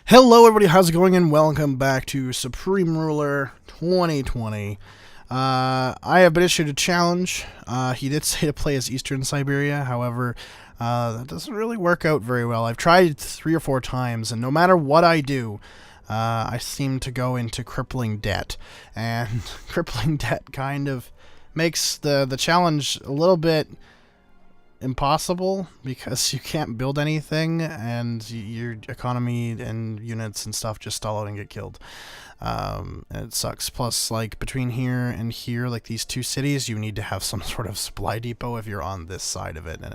Hello, everybody. How's it going? And welcome back to Supreme Ruler 2020. I have been issued a challenge. He did say to play as Eastern Siberia. However, that doesn't really work out very well. I've tried 3 or 4 times, and no matter what I do, I seem to go into crippling debt. And crippling debt kind of makes the challenge a little bit impossible because you can't build anything and your economy and units and stuff just stall out and get killed. And it sucks. Plus, like, between here and here, like these two cities, you need to have some sort of supply depot if you're on this side of it, and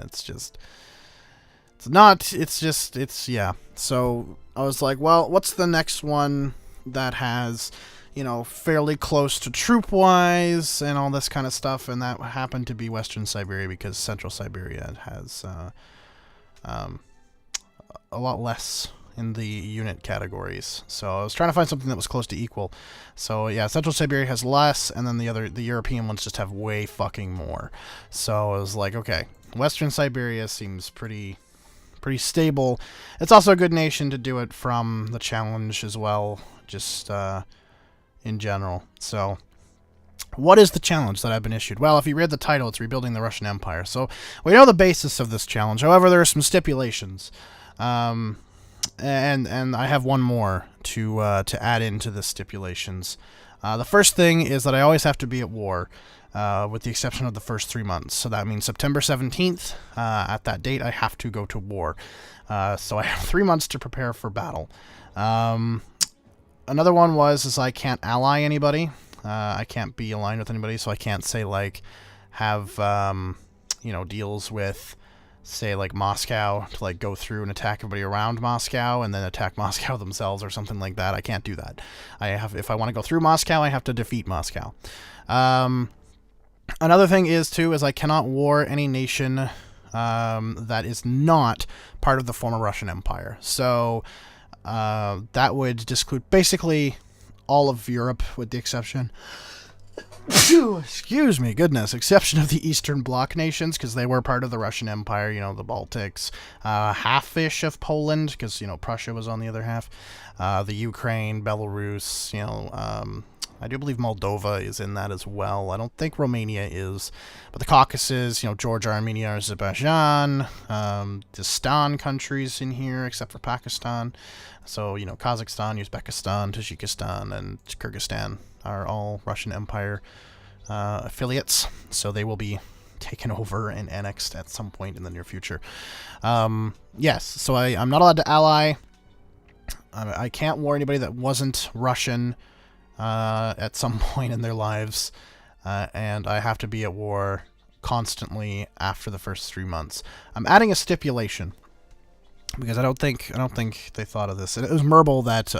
yeah. So I was like, well, what's the next one that has, fairly close to troop-wise and all this kind of stuff, and that happened to be Western Siberia because Central Siberia has a lot less in the unit categories. So I was trying to find something that was close to equal. So yeah, Central Siberia has less, and then the European ones just have way fucking more. So I was like, okay, Western Siberia seems pretty stable. It's also a good nation to do it from the challenge as well, just in general. So what is the challenge that I've been issued? Well, if you read the title, it's Rebuilding the Russian Empire. So we know the basis of this challenge. However, there are some stipulations. And I have one more to add into the stipulations. The first thing is that I always have to be at war, with the exception of the first 3 months. So that means September 17th, at that date, I have to go to war. So I have 3 months to prepare for battle. Another one is I can't ally anybody. I can't be aligned with anybody, so I can't say, like, have, deals with, say, like, Moscow to, like, go through and attack everybody around Moscow and then attack Moscow themselves or something like that. I can't do that. If I want to go through Moscow, I have to defeat Moscow. Another thing is I cannot war any nation that is not part of the former Russian Empire. So that would disclude basically all of Europe, with the exception exception of the Eastern Bloc nations, because they were part of the Russian Empire, the Baltics, half-ish of Poland, because, Prussia was on the other half, the Ukraine, Belarus, I do believe Moldova is in that as well. I don't think Romania is, but the Caucasus, Georgia, Armenia, Azerbaijan, Distan countries in here, except for Pakistan. So, Kazakhstan, Uzbekistan, Tajikistan, and Kyrgyzstan are all Russian Empire affiliates, so they will be taken over and annexed at some point in the near future. Yes, so I'm not allowed to ally. I can't war anybody that wasn't Russian at some point in their lives, and I have to be at war constantly after the first 3 months. I'm adding a stipulation because I don't think they thought of this. And it was Merble that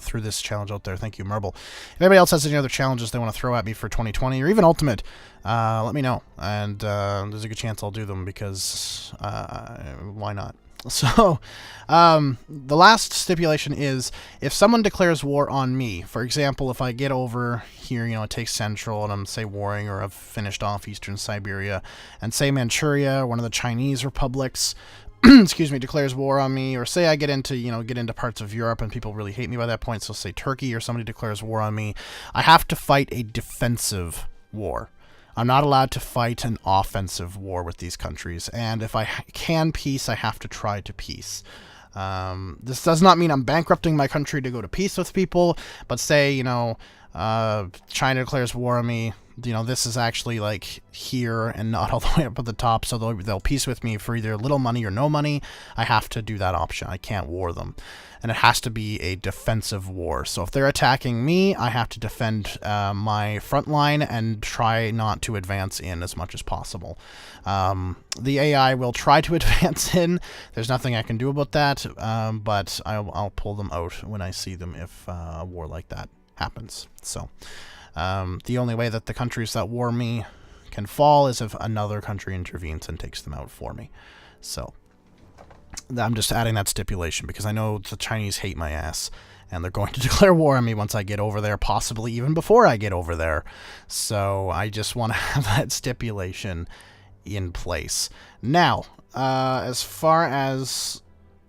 threw this challenge out there. Thank you, Merble. If anybody else has any other challenges they want to throw at me for 2020 or even Ultimate, let me know, and there's a good chance I'll do them because why not? So, the last stipulation is, if someone declares war on me, for example, if I get over here, it takes Central, and I'm, say, warring, or I've finished off Eastern Siberia, and say Manchuria, one of the Chinese republics, declares war on me, or say I get into parts of Europe and people really hate me by that point, so say Turkey or somebody declares war on me, I have to fight a defensive war. I'm not allowed to fight an offensive war with these countries, and if I can peace, I have to try to peace. This does not mean I'm bankrupting my country to go to peace with people, but say, China declares war on me, this is actually, like, here and not all the way up at the top, so they'll peace with me for either little money or no money. I have to do that option. I can't war them. And it has to be a defensive war. So if they're attacking me, I have to defend my front line and try not to advance in as much as possible. The AI will try to advance in. There's nothing I can do about that, but I'll pull them out when I see them if a war like that happens. So the only way that the countries that war me can fall is if another country intervenes and takes them out for me. So I'm just adding that stipulation because I know the Chinese hate my ass, and they're going to declare war on me once I get over there, possibly even before I get over there. So I just want to have that stipulation in place. Now, as far as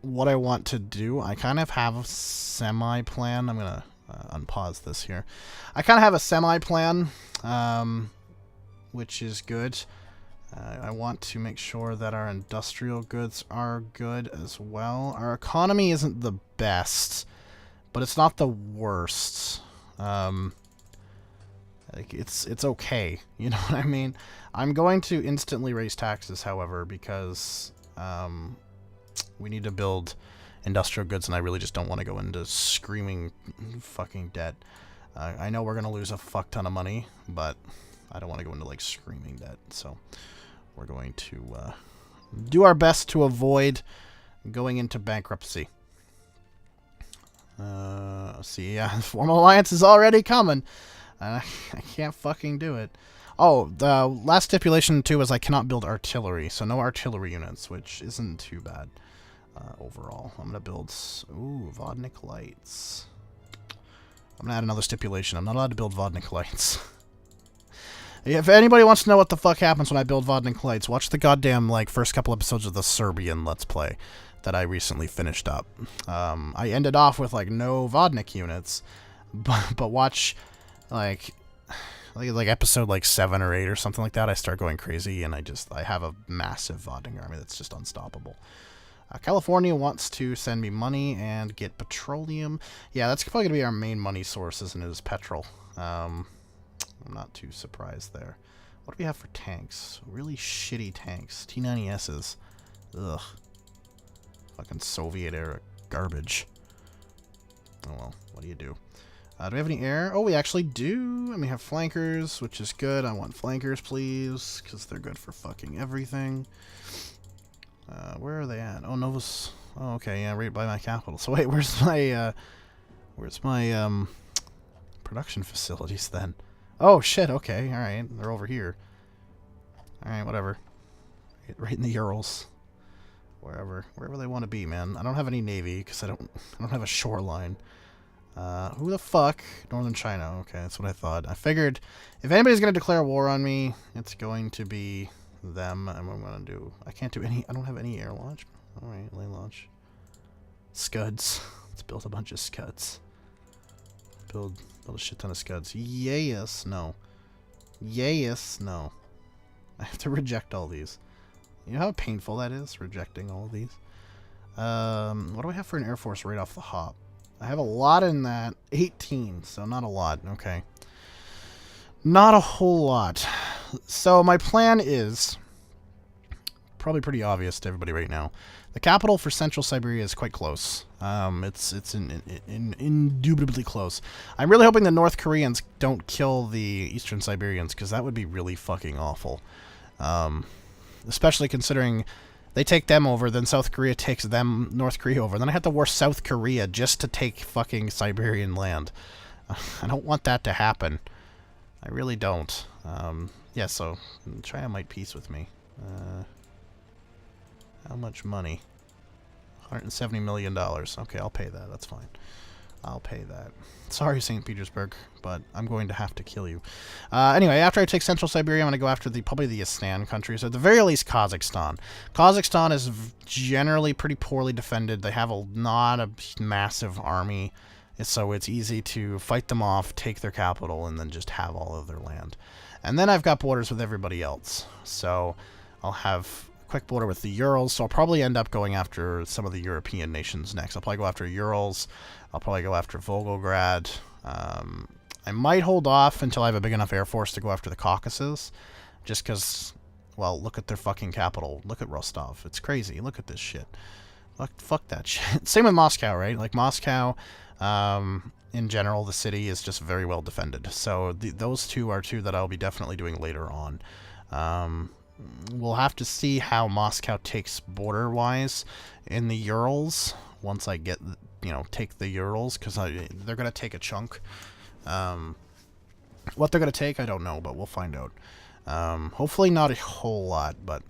what I want to do. I kind of have a semi-plan. I'm going to unpause this here. I kind of have a semi-plan, which is good. I want to make sure that our industrial goods are good as well. Our economy isn't the best, but it's not the worst. Like it's okay. You know what I mean? I'm going to instantly raise taxes, however, because we need to build industrial goods, and I really just don't want to go into screaming fucking debt. I know we're going to lose a fuck ton of money, but I don't want to go into, like, screaming debt. So we're going to do our best to avoid going into bankruptcy. See, yeah, formal alliance is already coming. I can't fucking do it. Oh, the last stipulation, too, is I cannot build artillery, so no artillery units, which isn't too bad overall. I'm going to build... Ooh, Vodnik lights. I'm going to add another stipulation. I'm not allowed to build Vodnik lights. If anybody wants to know what the fuck happens when I build Vodnik lights, watch the goddamn, like, first couple episodes of the Serbian Let's Play that I recently finished up. I ended off with, like, no Vodnik units, but watch, like episode, like, 7 or 8 or something like that, I start going crazy, and I have a massive Vodnik army that's just unstoppable. California wants to send me money and get petroleum. Yeah, that's probably going to be our main money source, isn't it, is petrol. I'm not too surprised there. What do we have for tanks? Really shitty tanks. T-90Ss. Ugh. Fucking Soviet-era garbage. Oh well, what do you do? Do we have any air? Oh, we actually do. And we have flankers, which is good. I want flankers, please, because they're good for fucking everything. Where are they at? Oh, Novus. Oh, okay, yeah, right by my capital. So wait, where's my production facilities then? Oh shit. Okay, all right, they're over here. All right, whatever. Right in the Urals. Wherever they want to be, man. I don't have any navy because I don't have a shoreline. Who the fuck? Northern China. Okay, that's what I thought. I figured if anybody's gonna declare war on me, it's going to be them. And what I'm gonna do? I can't do any. I don't have any air launch. All right, lay launch. Scuds. Let's build a bunch of scuds. Build a shit ton of scuds. Yes, no. Yes, no. I have to reject all these. You know how painful that is, rejecting all of these? What do I have for an Air Force right off the hop? I have a lot in that. 18, so not a lot. Okay. Not a whole lot. So my plan is probably pretty obvious to everybody right now. The capital for Central Siberia is quite close. It's indubitably close. I'm really hoping the North Koreans don't kill the Eastern Siberians, because that would be really fucking awful. Especially considering they take them over, then South Korea takes North Korea over. Then I have to war South Korea just to take fucking Siberian land. I don't want that to happen. I really don't. Yeah, so China might peace with me. How much money? $170 million. Okay, I'll pay that. That's fine. I'll pay that. Sorry, St. Petersburg, but I'm going to have to kill you. Anyway, after I take Central Siberia, I'm going to go after probably the Istan countries, or at the very least Kazakhstan. Kazakhstan is generally pretty poorly defended. They have not a massive army, so it's easy to fight them off, take their capital, and then just have all of their land. And then I've got borders with everybody else, so I'll have quick border with the Urals, so I'll probably end up going after some of the European nations next. I'll probably go after Urals. I'll probably go after Volgograd. I might hold off until I have a big enough air force to go after the Caucasus, just because, well, look at their fucking capital. Look at Rostov. It's crazy. Look at this shit. Fuck that shit. Same with Moscow, right? Like, Moscow, in general, the city is just very well defended. So those two are two that I'll be definitely doing later on. We'll have to see how Moscow takes border-wise in the Urals once I get, take the Urals, because they're going to take a chunk. What they're going to take, I don't know, but we'll find out. Hopefully not a whole lot, but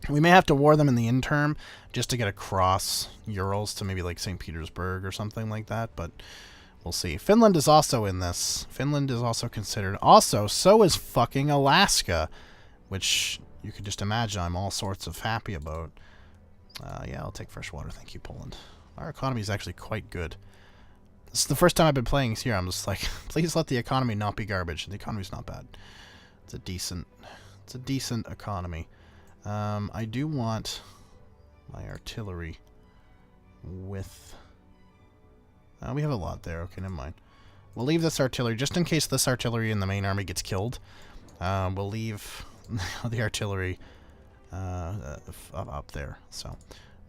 we may have to war them in the interim just to get across Urals to maybe like St. Petersburg or something like that, but we'll see. Finland is also in this. Finland is also considered. Also, so is fucking Alaska, which you could just imagine I'm all sorts of happy about. Yeah, I'll take fresh water. Thank you, Poland. Our economy is actually quite good. This is the first time I've been playing here. I'm just like, please let the economy not be garbage. The economy's not bad. It's a decent economy. I do want my artillery with... we have a lot there. Okay, never mind. We'll leave this artillery, just in case this artillery in the main army gets killed. We'll leave the artillery up there. So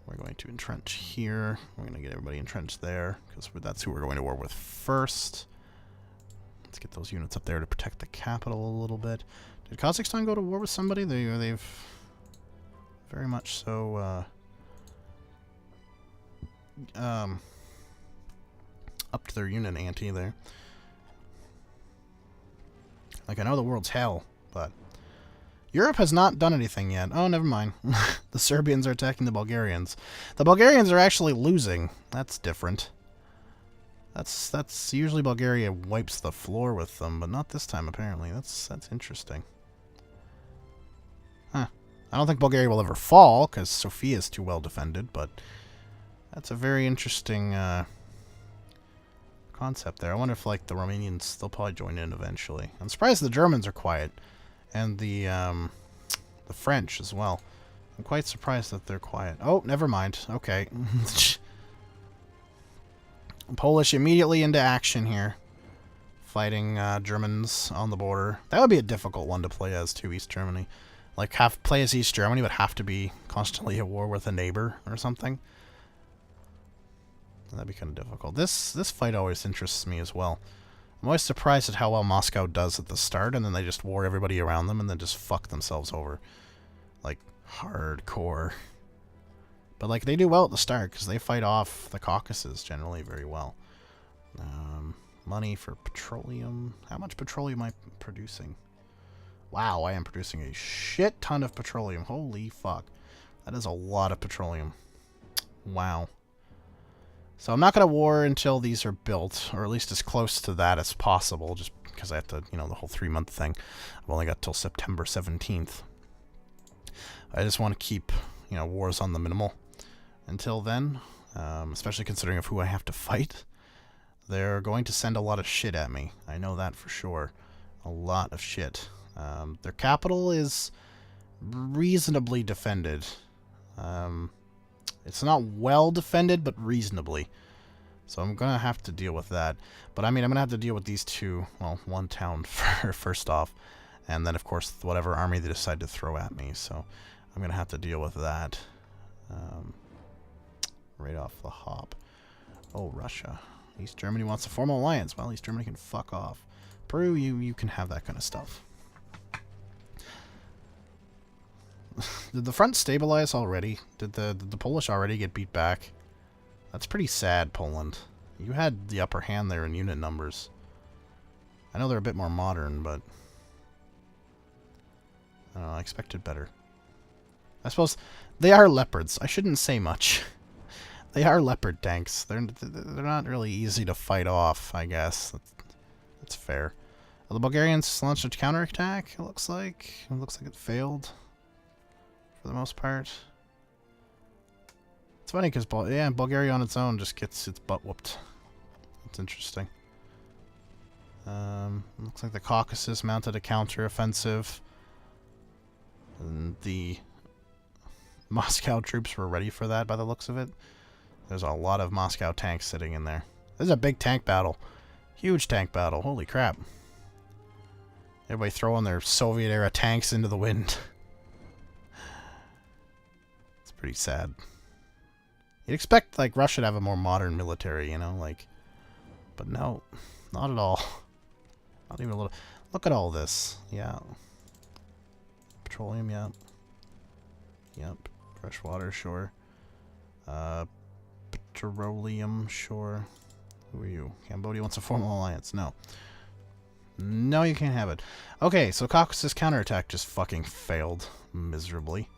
we're going to entrench here. We're going to get everybody entrenched there, because that's who we're going to war with first. Let's get those units up there to protect the capital a little bit. Did Kazakhstan go to war with somebody? They've very much so upped their unit ante there. Like, I know the world's hell, but Europe has not done anything yet. Oh, never mind. The Serbians are attacking the Bulgarians. The Bulgarians are actually losing. That's different. That's usually Bulgaria wipes the floor with them, but not this time apparently. That's interesting. Huh. I don't think Bulgaria will ever fall because Sofia is too well defended, but that's a very interesting concept there. I wonder if, like, the Romanians, they'll probably join in eventually. I'm surprised the Germans are quiet, and the French as well. I'm quite surprised that they're quiet. Oh, never mind. Okay. Polish immediately into action here, fighting Germans on the border. That would be a difficult one to play as too, East Germany. Like, play as East Germany, but have to be constantly at war with a neighbor or something. That'd be kind of difficult. This fight always interests me as well. I'm always surprised at how well Moscow does at the start, and then they just war everybody around them and then just fuck themselves over. Like, hardcore. But, like, they do well at the start, because they fight off the Caucasus generally very well. Money for petroleum. How much petroleum am I producing? Wow, I am producing a shit ton of petroleum. Holy fuck. That is a lot of petroleum. Wow. So I'm not going to war until these are built, or at least as close to that as possible, just because I have to, you know, the whole 3-month thing. I've only got till September 17th. I just want to keep, you know, wars on the minimal until then, especially considering of who I have to fight. They're going to send a lot of shit at me. I know that for sure. A lot of shit. Their capital is reasonably defended. It's not well defended, but reasonably. So I'm going to have to deal with that. But, I mean, I'm going to have to deal with these two, well, one town first off. And then, of course, whatever army they decide to throw at me. So I'm going to have to deal with that right off the hop. Oh, Russia. East Germany wants a formal alliance. Well, East Germany can fuck off. Peru, you can have that kind of stuff. Did the front stabilize already? Did the Polish already get beat back? That's pretty sad, Poland. You had the upper hand there in unit numbers. I know they're a bit more modern, but I don't know, I expected better. I suppose they are leopards. I shouldn't say much. They are leopard tanks. They're not really easy to fight off, I guess. That's fair. Well, the Bulgarians launched a counterattack, it looks like. It looks like it failed. For the most part. It's funny because Bulgaria on its own just gets its butt whooped. That's interesting. Looks like the Caucasus mounted a counter-offensive. And the Moscow troops were ready for that by the looks of it. There's a lot of Moscow tanks sitting in there. This is a big tank battle. Huge tank battle. Holy crap. Everybody throwing their Soviet-era tanks into the wind. Pretty sad. You'd expect, like, Russia to have a more modern military, you know, like, but no, not at all. Not even a little. Look at all this. Yeah. Petroleum, yep. Yep. Fresh water, sure. Petroleum, sure. Who are you? Cambodia wants a formal alliance. No. No, you can't have it. Okay, so Caucasus counterattack just fucking failed miserably.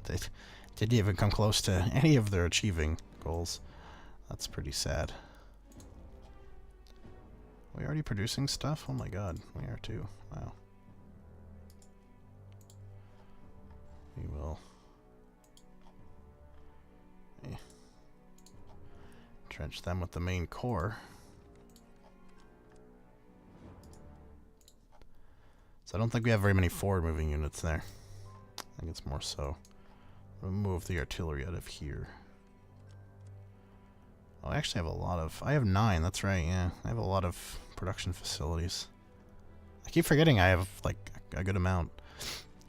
They didn't even come close to any of their achieving goals. That's pretty sad. Are we already producing stuff? Oh my god, we are too. Wow. We will Trench them with the main core. So I don't think we have very many forward-moving units there. I think it's more so. We'll move the artillery out of here. Oh, I actually have a lot of... I have 9, that's right, yeah. I have a lot of production facilities. I keep forgetting I have, like, a good amount.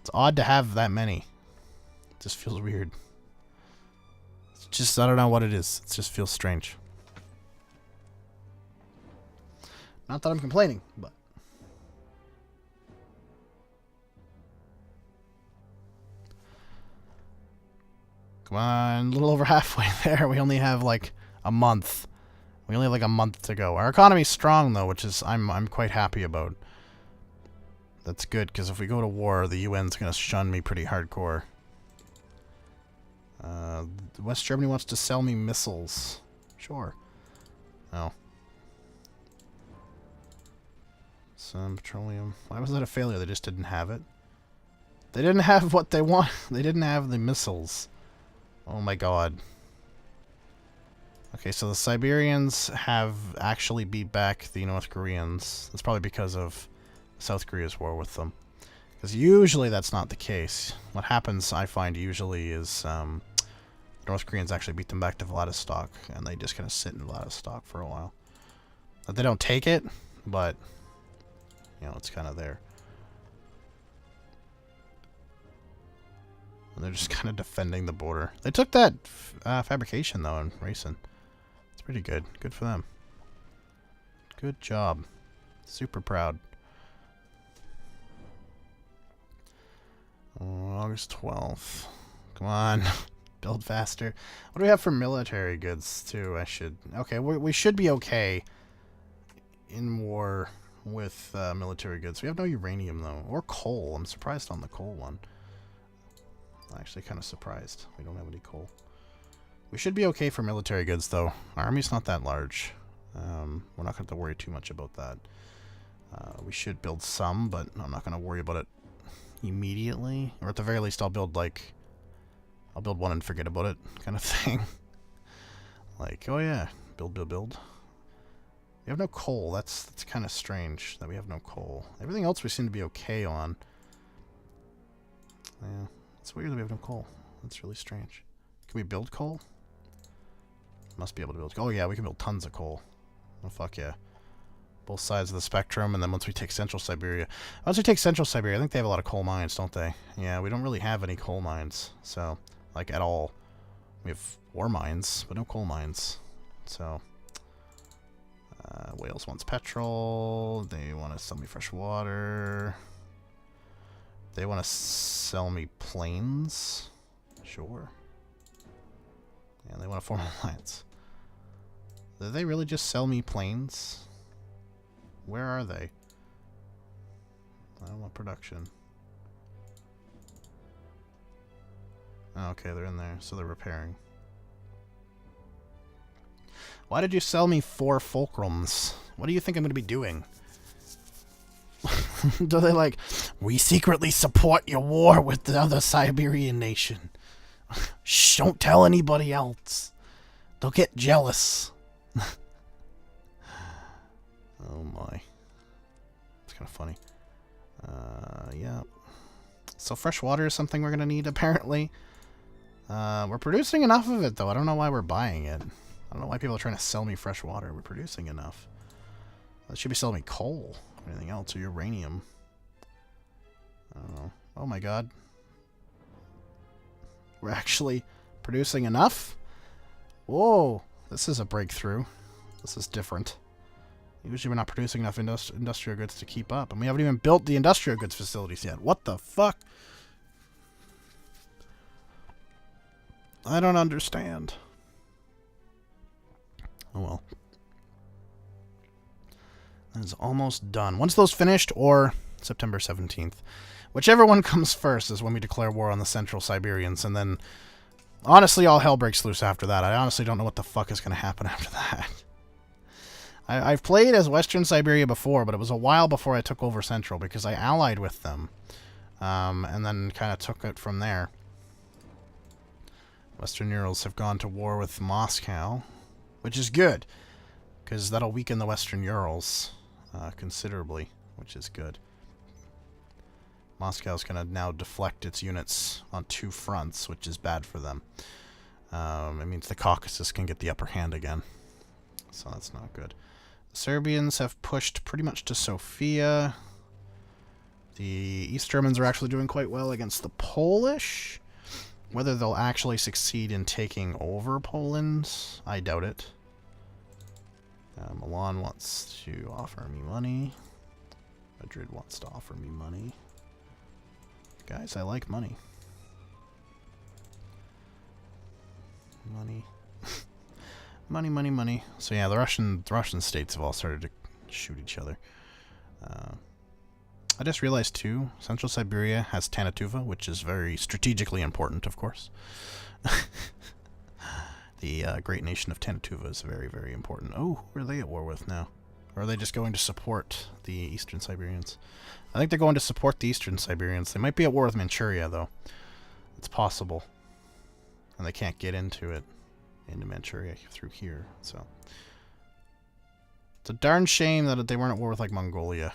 It's odd to have that many. It just feels weird. It's just, I don't know what it is. It just feels strange. Not that I'm complaining, but... Come on, a little over halfway there. We only have, like, a month. We only have, like, a month to go. Our economy's strong, though, which is I'm quite happy about. That's good, because if we go to war, the UN's going to shun me pretty hardcore. West Germany wants to sell me missiles. Sure. Oh. Some petroleum. Why was that a failure? They just didn't have it. They didn't have what they want. They didn't have the missiles. Oh my god. Okay, so the Siberians have actually beat back the North Koreans. That's probably because of South Korea's war with them. Because usually that's not the case. What happens, I find, usually is North Koreans actually beat them back to Vladivostok, and they just kind of sit in Vladivostok for a while. But they don't take it, but, you know, it's kind of there. And they're just kind of defending the border. They took that fabrication, though, in racing. It's pretty good. Good for them. Good job. Super proud. August 12th. Come on. Build faster. What do we have for military goods, too? I should... Okay, we should be okay in war with military goods. We have no uranium, though. Or coal. I'm surprised on the coal one. I'm actually kind of surprised. We don't have any coal. We should be okay for military goods, though. Our army's not that large. We're not going to have to worry too much about that. We should build some, but I'm not going to worry about it immediately. Or at the very least, I'll build, like... I'll build one and forget about it, kind of thing. Like, oh yeah, build. We have no coal. That's kind of strange that we have no coal. Everything else we seem to be okay on. Yeah, it's weird that we have no coal. That's really strange. Can we build coal? Must be able to build coal. Oh yeah, we can build tons of coal. Oh fuck yeah. Both sides of the spectrum, and then once we take Central Siberia... Once we take Central Siberia, I think they have a lot of coal mines, don't they? Yeah, we don't really have any coal mines, so... Like, at all. We have ore mines, but no coal mines. So... Wales wants petrol. They want to sell me fresh water. They want to sell me planes. Sure. Yeah, they want to form an alliance. Did they really just sell me planes? Where are they? I don't want production. Oh, okay, they're in there, so they're repairing. Why did you sell me 4 fulcrums? What do you think I'm going to be doing? Do they like, we secretly support your war with the other Siberian nation. Shh, don't tell anybody else. They'll get jealous. Oh my. It's kind of funny. Yeah. So fresh water is something we're going to need, apparently. We're producing enough of it, though. I don't know why we're buying it. I don't know why people are trying to sell me fresh water. We're producing enough. They should be selling me coal or anything else, or uranium. I don't know. Oh my god. We're actually producing enough? Whoa. This is a breakthrough. This is different. Usually we're not producing enough industrial goods to keep up. And we haven't even built the industrial goods facilities yet. What the fuck? I don't understand. Oh well. That is almost done. Once those finished, or September 17th. Whichever one comes first is when we declare war on the Central Siberians. And then, honestly, all hell breaks loose after that. I honestly don't know what the fuck is going to happen after that. I've played as Western Siberia before, but it was a while before I took over Central, because I allied with them. And then kind of took it from there. Western Urals have gone to war with Moscow, which is good, because that'll weaken the Western Urals considerably, which is good. Moscow's going to now deflect its units on 2 fronts, which is bad for them. It means the Caucasus can get the upper hand again, so that's not good. The Serbians have pushed pretty much to Sofia. The East Germans are actually doing quite well against the Polish. Whether they'll actually succeed in taking over Poland, I doubt it. Milan wants to offer me money. Madrid wants to offer me money. Guys, I like money. Money. Money, money, money. So yeah, the Russian states have all started to shoot each other. I just realized too, Central Siberia has Tanatuva, which is very strategically important, of course. The great nation of Tanatuva is very, very important. Oh, who are they at war with now? Or are they just going to support the Eastern Siberians? I think they're going to support the Eastern Siberians. They might be at war with Manchuria, though. It's possible. And they can't get into Manchuria through here, so. It's a darn shame that they weren't at war with, like, Mongolia,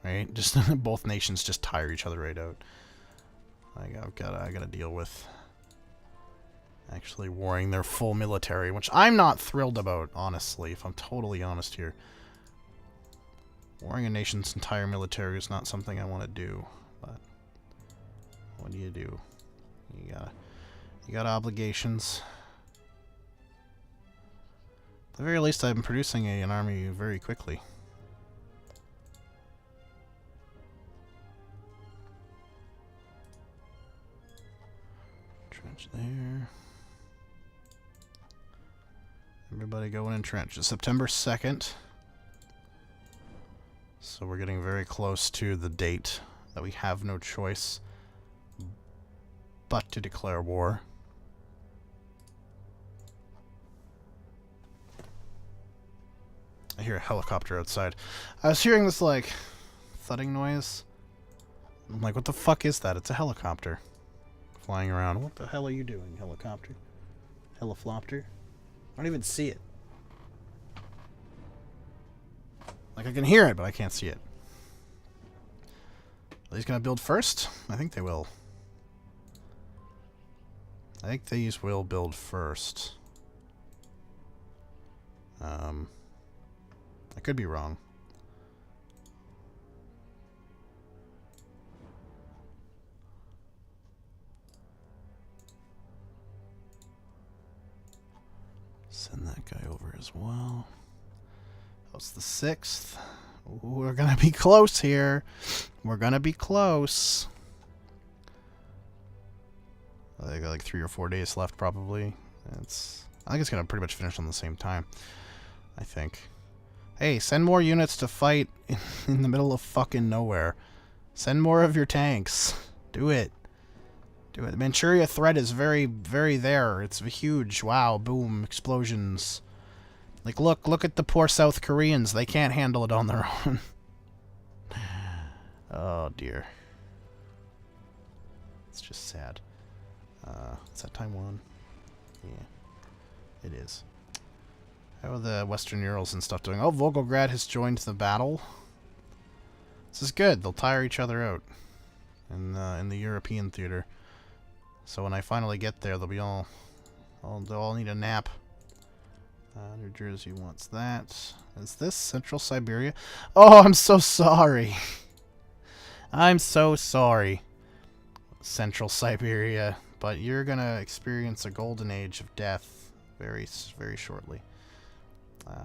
right? Just both nations just tire each other right out. I gotta deal with actually warring their full military, which I'm not thrilled about, honestly, if I'm totally honest here. Warring a nation's entire military is not something I want to do, but what do? You got obligations. At the very least, I'm producing an army very quickly. Trench there. Everybody going in trenches. September 2nd. So we're getting very close to the date that we have no choice but to declare war. I hear a helicopter outside. I was hearing this, like, thudding noise. I'm like, what the fuck is that? It's a helicopter flying around. What the hell are you doing, helicopter? Heliflopter? I don't even see it. Like, I can hear it, but I can't see it. Are these going to build first? I think they will. I think these will build first. I could be wrong. Send that guy over as well. That's the 6th. Ooh, we're gonna be close here. We're gonna be close. They got like 3 or 4 days left, probably. I think it's gonna pretty much finish on the same time. I think. Hey, send more units to fight in the middle of fucking nowhere. Send more of your tanks. Do it. Do it. The Manchuria threat is very, very there. It's huge. Wow, boom, explosions. Like, look at the poor South Koreans. They can't handle it on their own. Oh, dear. It's just sad. Is that Taiwan? Yeah, it is. How are the Western Urals and stuff doing? Oh, Volgograd has joined the battle. This is good. They'll tire each other out in the European theater. So when I finally get there, they'll all need a nap. New Jersey wants that. Is this Central Siberia? Oh, I'm so sorry. I'm so sorry, Central Siberia. But you're gonna experience a golden age of death very, very shortly.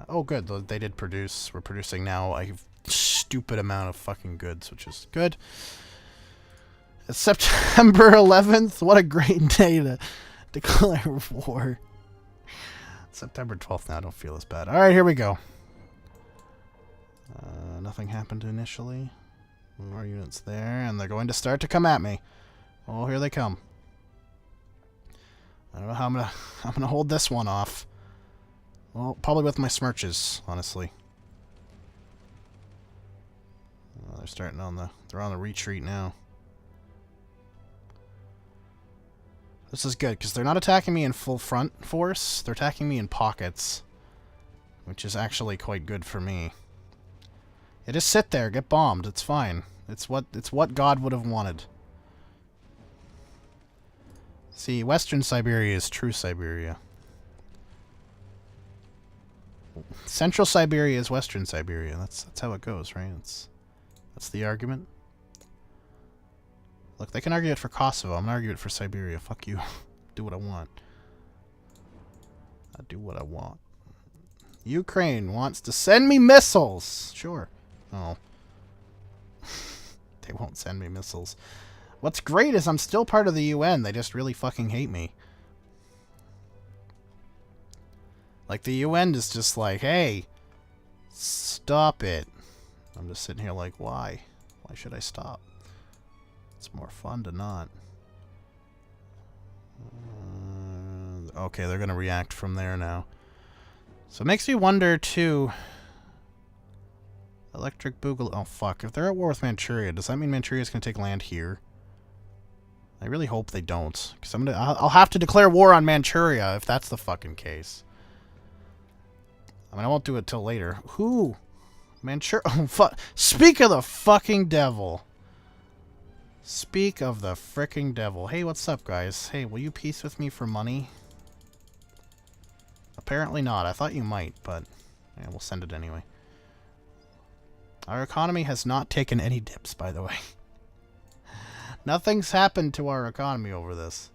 Oh, good. They did produce. We're producing now a stupid amount of fucking goods, which is good. It's September 11th. What a great day to declare war. September 12th now. I don't feel as bad. All right, here we go. Nothing happened initially. More units there, and they're going to start to come at me. Oh, here they come. I don't know how I'm gonna hold this one off. Well, probably with my smirches, honestly. They're starting they're on the retreat now. This is good, because they're not attacking me in full front force. They're attacking me in pockets. Which is actually quite good for me. Yeah, just sit there, get bombed. It's fine. It's what God would have wanted. See, Western Siberia is true Siberia. Central Siberia is Western Siberia. That's how it goes, right? That's the argument. Look, they can argue it for Kosovo. I'm gonna argue it for Siberia. Fuck you. Do what I want. I do what I want. Ukraine wants to send me missiles. Sure. Oh. They won't send me missiles. What's great is I'm still part of the UN. They just really fucking hate me. Like, the UN is just like, hey, stop it. I'm just sitting here like, why? Why should I stop? It's more fun to not. Okay, they're going to react from there now. So it makes me wonder, too. Electric Boogaloo. Oh, fuck. If they're at war with Manchuria, does that mean Manchuria's going to take land here? I really hope they don't. Because I'll have to declare war on Manchuria if that's the fucking case. I mean, I won't do it till later. Who? Manchuria. Oh, fuck. Speak of the fucking devil. Speak of the fricking devil. Hey, what's up, guys? Hey, will you peace with me for money? Apparently not. I thought you might, but yeah, we'll send it anyway. Our economy has not taken any dips, by the way. Nothing's happened to our economy over this.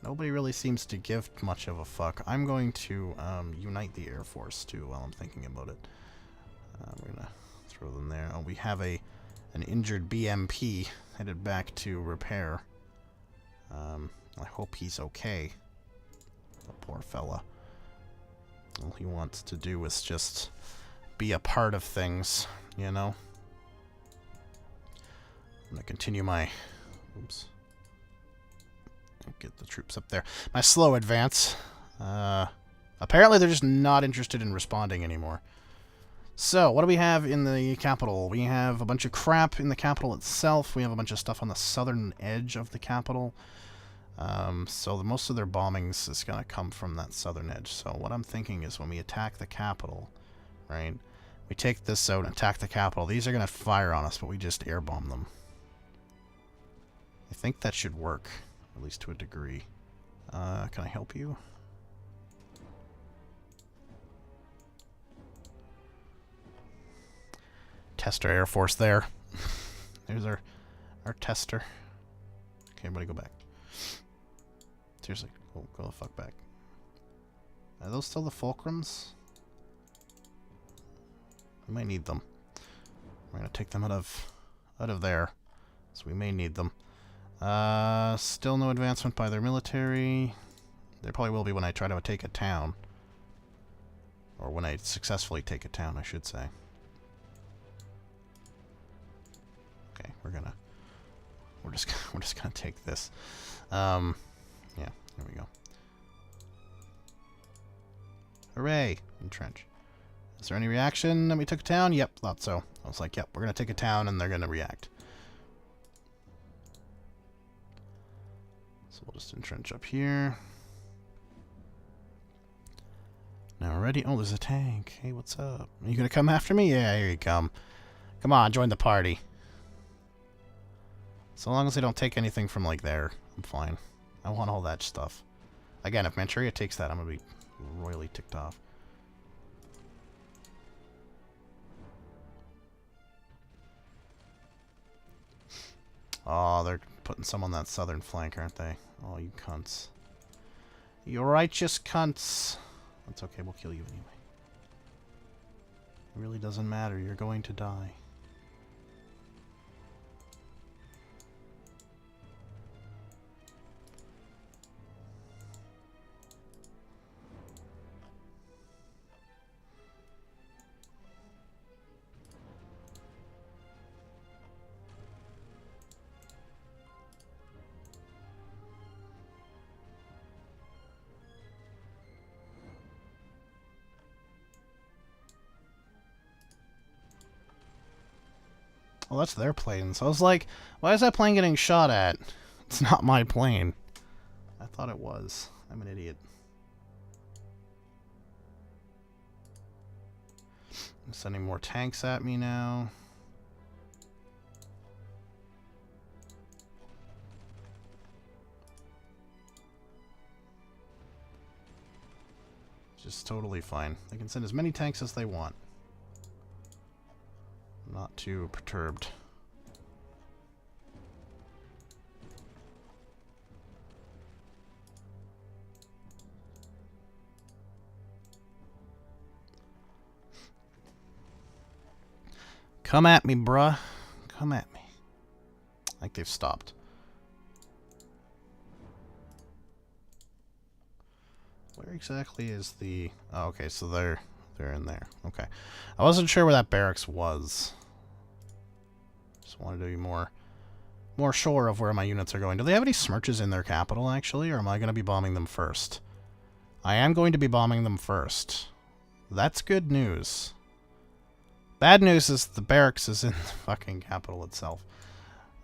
Nobody really seems to give much of a fuck. I'm going to unite the Air Force, too, while I'm thinking about it. We're going to throw them there. Oh, we have an injured BMP headed back to repair. I hope he's okay. The poor fella. All he wants to do is just be a part of things, you know? I'm going to continue my... Oops. Get the troops up there. My slow advance. Apparently they're just not interested in responding anymore. So, what do we have in the capital? We have a bunch of crap in the capital itself. We have a bunch of stuff on the southern edge of the capital. So most of their bombings is going to come from that southern edge. So what I'm thinking is when we attack the capital, right, we take this out and attack the capital. These are going to fire on us, but we just air bomb them. I think that should work. At least to a degree. Can I help you? Tester Air Force there. There's our tester. Okay, everybody go back. Seriously, go the fuck back. Are those still the fulcrums? We might need them. We're gonna take them out of there. So we may need them. Still no advancement by their military. There probably will be when I try to take a town. Or when I successfully take a town, I should say. Okay, we're just gonna take this. Yeah, there we go. Hooray! Entrench. Is there any reaction that we took a town? Yep, thought so. I was like, yep, we're gonna take a town and they're gonna react. So we'll just entrench up here. Now ready? Oh, there's a tank. Hey, what's up? Are you gonna come after me? Yeah, here you come. Come on, join the party. So long as they don't take anything from, like, there, I'm fine. I want all that stuff. Again, if Manchuria takes that, I'm gonna be royally ticked off. Oh, they're putting some on that southern flank, aren't they? Oh, you cunts. You righteous cunts. That's okay, we'll kill you anyway. It really doesn't matter, you're going to die. Well, that's their plane. So I was like, why is that plane getting shot at? It's not my plane. thought it was. I'm an idiot. I'm sending more tanks at me now. Just totally fine. They can send as many tanks as they want. I'm not too perturbed. Come at me, bruh. Come at me. I think they've stopped. Where exactly is the... Oh, okay, so they're in there. Okay. I wasn't sure where that barracks was. Just wanted to be more sure of where my units are going. Do they have any smirches in their capital, actually? Or am I going to be bombing them first? I am going to be bombing them first. That's good news. Bad news is the barracks is in the fucking capital itself.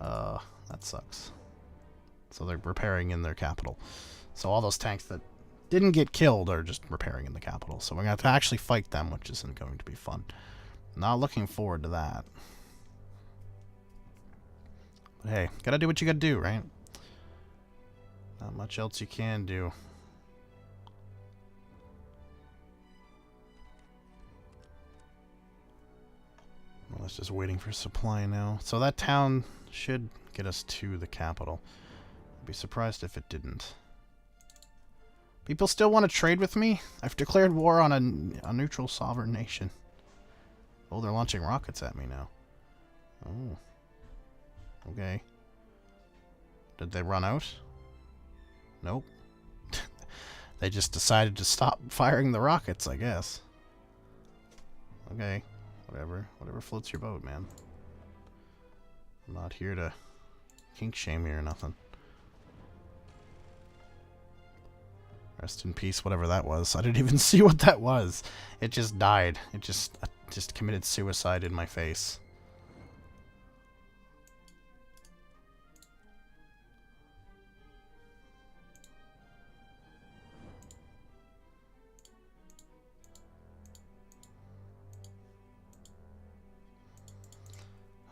That sucks. So they're repairing in their capital. So all those tanks that didn't get killed are just repairing in the capital. So we're going to have to actually fight them, which isn't going to be fun. Not looking forward to that. But hey, gotta do what you gotta do, right? Not much else you can do. Well, it's just waiting for supply now. So that town should get us to the capital. I'd be surprised if it didn't. People still want to trade with me? I've declared war on a neutral sovereign nation. Oh, they're launching rockets at me now. Oh. Okay. Did they run out? Nope. They just decided to stop firing the rockets, I guess. Okay. Whatever. Whatever floats your boat, man. I'm not here to kink shame you or nothing. Rest in peace, whatever that was. I didn't even see what that was. It just died. It just committed suicide in my face.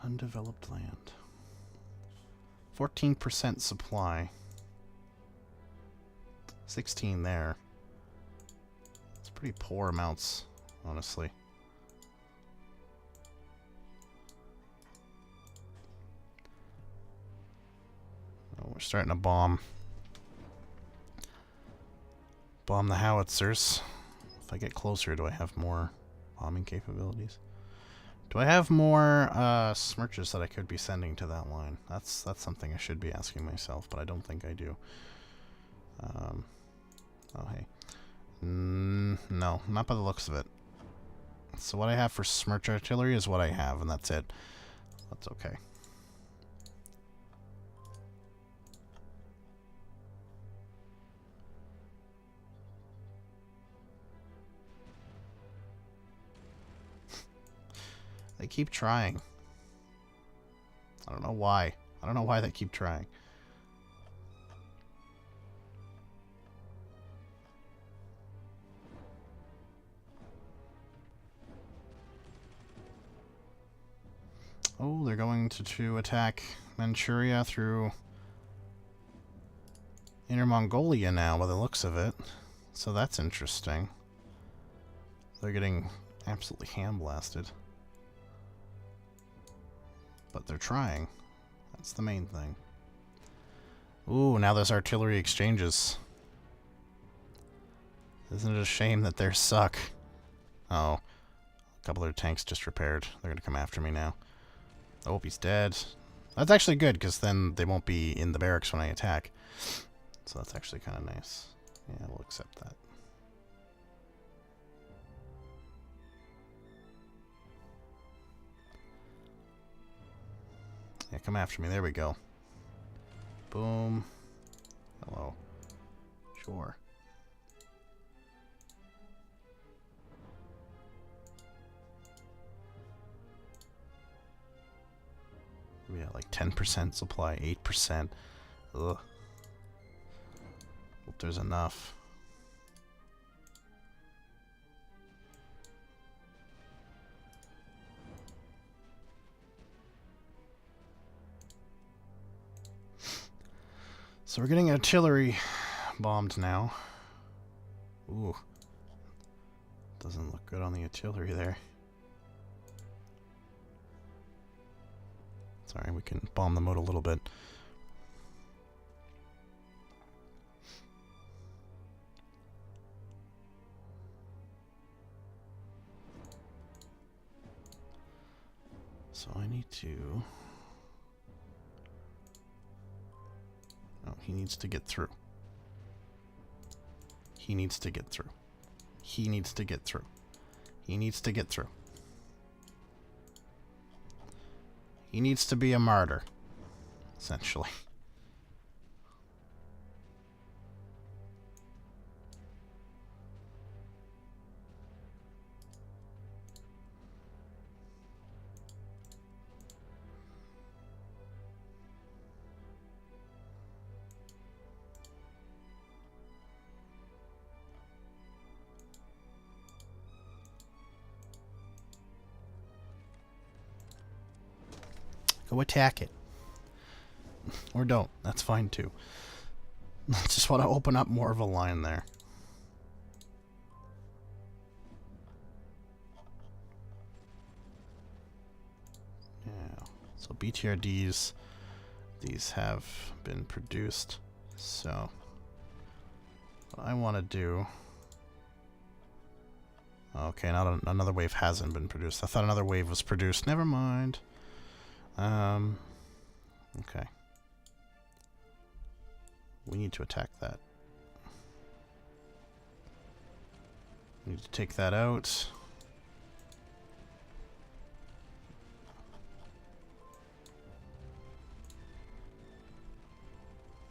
Undeveloped land. 14% supply. 16 there. It's pretty poor amounts, honestly. Oh, we're starting to bomb the howitzers. If I get closer, do I have more bombing capabilities? Do I have more smirches that I could be sending to that line? That's something I should be asking myself, but I don't think I do. Oh, hey. No, not by the looks of it. So what I have for smirch artillery is what I have, and that's it. That's okay. They keep trying. I don't know why. I don't know why they keep trying. Oh, they're going to attack Manchuria through Inner Mongolia now, by the looks of it. So that's interesting. They're getting absolutely ham-blasted. But they're trying. That's the main thing. Ooh, now there's artillery exchanges. Isn't it a shame that theirs suck? Oh. A couple of their tanks just repaired. They're gonna come after me now. Oh, he's dead. That's actually good, because then they won't be in the barracks when I attack. So that's actually kind of nice. Yeah, we'll accept that. Yeah, come after me. There we go. Boom. Hello. Sure. We got like 10% supply, 8%. Ugh. there's enough. So we're getting artillery bombed now. Ooh. Doesn't look good on the artillery there. Sorry, we can bomb them out a little bit. So I need to... Oh, he needs to get through. He needs to get through. He needs to get through. He needs to get through. He needs to be a martyr, essentially. Go attack it. Or don't. That's fine too. I just want to open up more of a line there. Yeah. So BTRDs, these have been produced. So what I want to do... Okay, not another wave hasn't been produced. I thought another wave was produced. Never mind. Okay. We need to attack that. We need to take that out.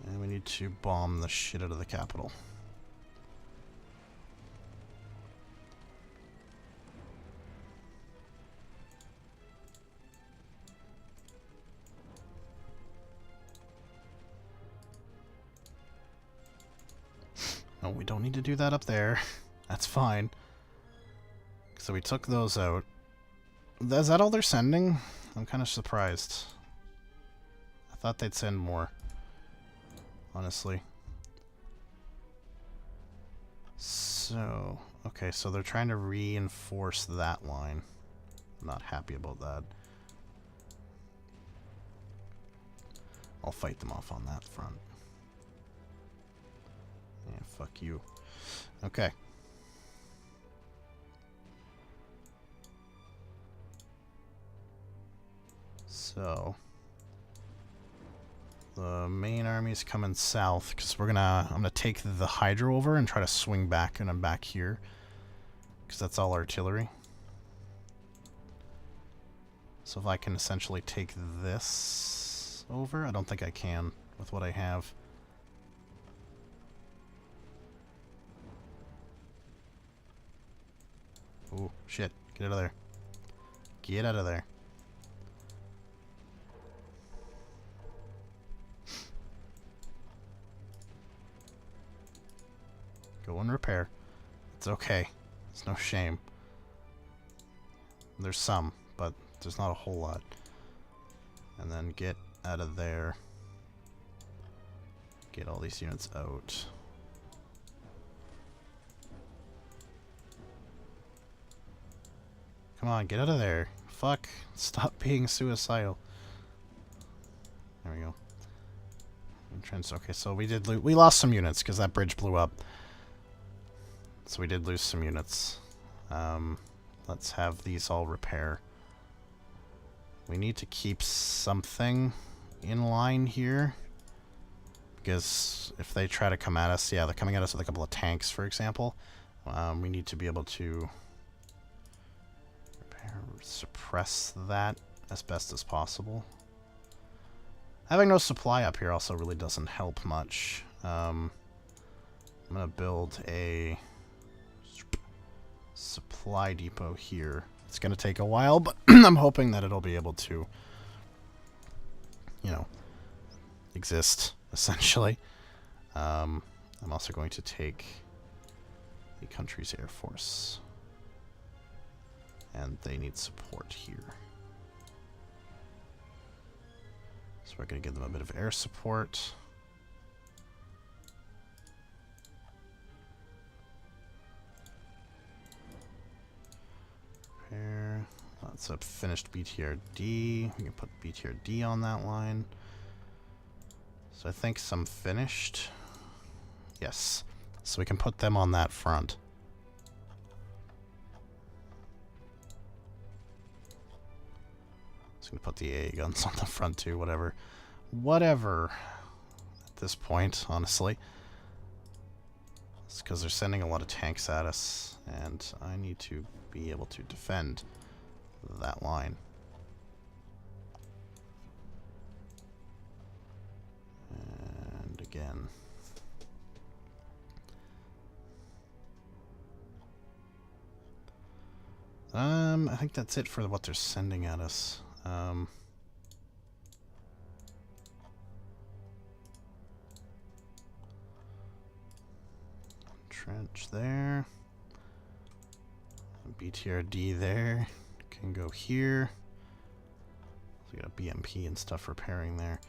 And we need to bomb the shit out of the capital. No, we don't need to do that up there. That's fine. So we took those out. Is that all they're sending? I'm kind of surprised. I thought they'd send more. Honestly. So, okay, so they're trying to reinforce that line. I'm not happy about that. I'll fight them off on that front. Yeah, fuck you. Okay. So the main army's coming south because I'm gonna take the Hydra over and try to swing back, and I'm back here because that's all artillery. So if I can essentially take this over, I don't think I can with what I have. Oh, shit. Get out of there. Get out of there. Go and repair. It's okay. It's no shame. There's some, but there's not a whole lot. And then get out of there. Get all these units out. Come on, get out of there. Fuck. Stop being suicidal. There we go. Entrance. Okay, so we lost some units because that bridge blew up. So we did lose some units. Let's have these all repair. We need to keep something in line here. Because if they try to come at us, yeah, they're coming at us with a couple of tanks, for example. We need to be able to suppress that as best as possible. Having no supply up here also really doesn't help much. I'm gonna build a supply depot here. It's gonna take a while, but I'm hoping that it'll be able to, you know, exist, essentially. I'm also going to take the country's air force. And they need support here. So we're going to give them a bit of air support. Repair. That's a finished BTRD. We can put BTRD on that line. So I think some finished. Yes. So we can put them on that front. So we can put the AA guns on the front too, whatever. Whatever. At this point, honestly. It's because they're sending a lot of tanks at us, and I need to be able to defend that line. And again. I think that's it for what they're sending at us. Trench there. BTRD there. Can go here. So we got a BMP and stuff repairing there.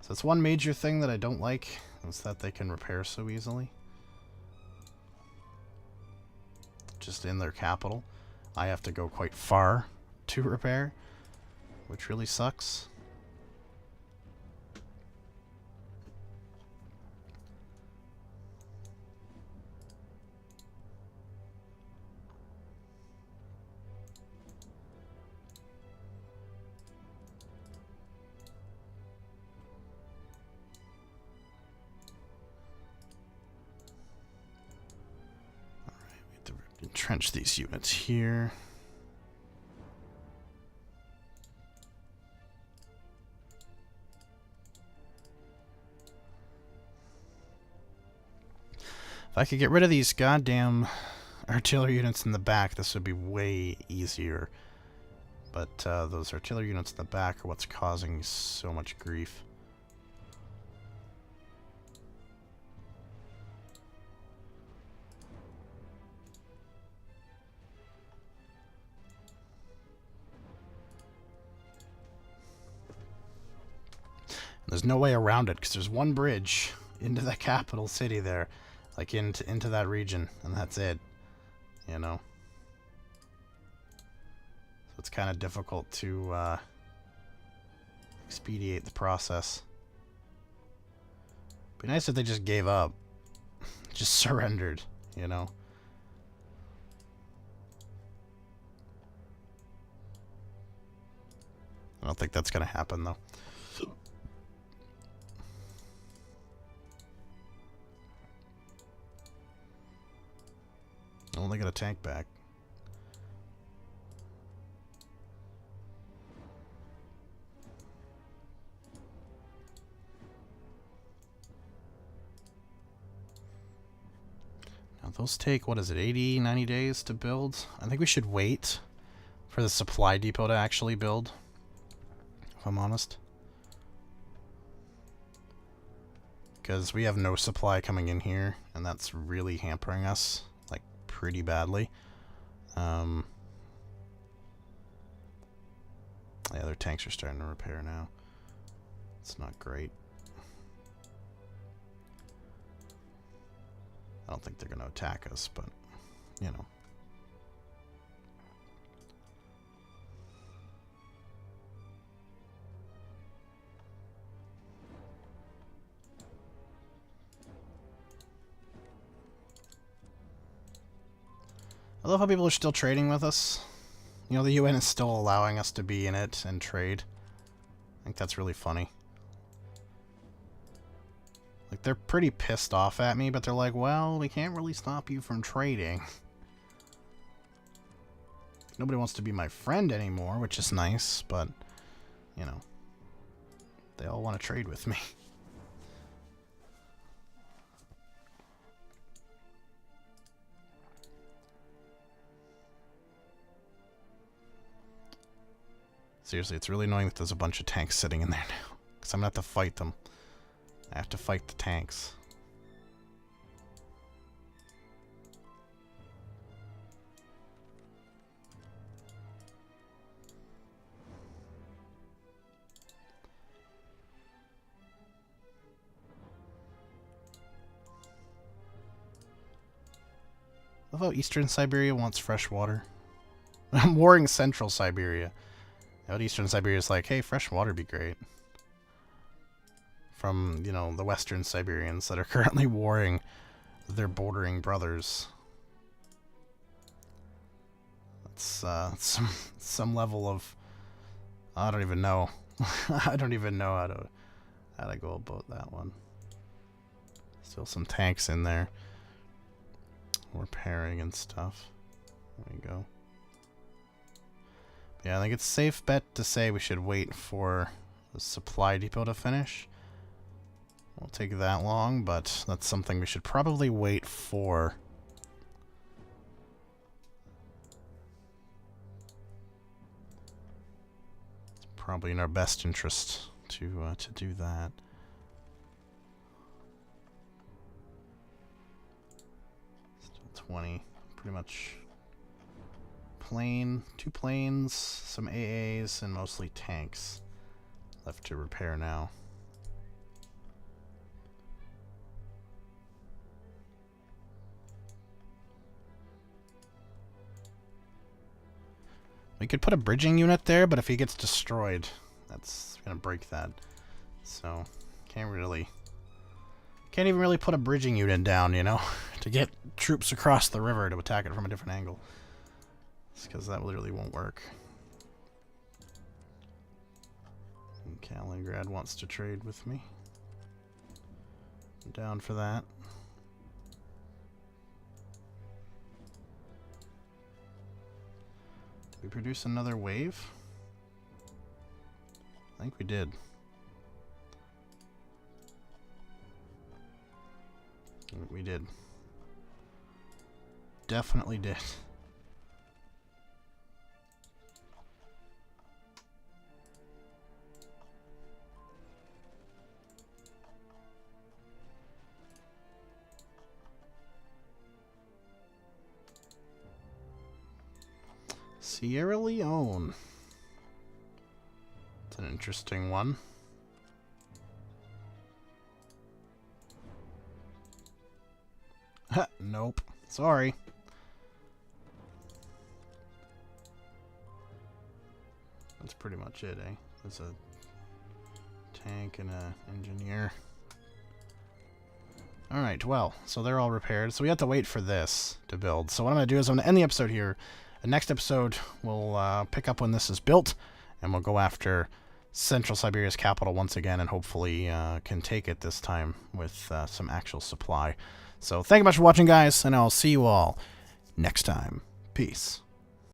So that's one major thing that I don't like, is that they can repair so easily. Just in their capital. I have to go quite far to repair, which really sucks. Entrench these units here. If I could get rid of these goddamn artillery units in the back, this would be way easier. But those artillery units in the back are what's causing so much grief. There's no way around it, because there's one bridge into the capital city there. Like, into that region, and that's it. You know? So it's kind of difficult to expedite the process. Be nice if they just gave up. Just surrendered, you know? I don't think that's going to happen, though. Only got a tank back. Now those take, what is it, 80, 90 days to build? I think we should wait for the supply depot to actually build, if I'm honest. Because we have no supply coming in here, and that's really hampering us. Pretty badly. Yeah, their tanks are starting to repair now. It's not great. I don't think they're going to attack us, but, you know. I love how people are still trading with us. You know, the UN is still allowing us to be in it and trade. I think that's really funny. Like, they're pretty pissed off at me, but they're like, well, we can't really stop you from trading. Nobody wants to be my friend anymore, which is nice, but, you know, they all want to trade with me. Seriously, it's really annoying that there's a bunch of tanks sitting in there now. Because I'm going to have to fight them. I have to fight the tanks. love how Eastern Siberia wants fresh water. I'm warring Central Siberia. But Eastern Siberia is like, hey, fresh water would be great. From, you know, the Western Siberians that are currently warring their bordering brothers. That's some level of... I don't even know. I don't even know how to go about that one. Still some tanks in there. Repairing and stuff. There you go. Yeah, I think it's a safe bet to say we should wait for the supply depot to finish. Won't take that long, but that's something we should probably wait for. It's probably in our best interest to do that. Still 20, pretty much. Plane, 2 planes, some AAs, and mostly tanks left to repair now. We could put a bridging unit there, but if he gets destroyed, that's gonna break that. So, can't even really put a bridging unit down, you know, to get troops across the river to attack it from a different angle. Because that literally won't work. And Kaliningrad wants to trade with me. I'm down for that. Did we produce another wave? I think we did. We did. Definitely did. Sierra Leone. It's an interesting one. Nope. Sorry. That's pretty much it, eh? There's a tank and an engineer. Alright, well, so they're all repaired. So we have to wait for this to build. So what I'm going to do is I'm going to end the episode here. The next episode, we'll pick up when this is built, and we'll go after Central Siberia's capital once again, and hopefully can take it this time with some actual supply. So thank you much for watching, guys, and I'll see you all next time. Peace.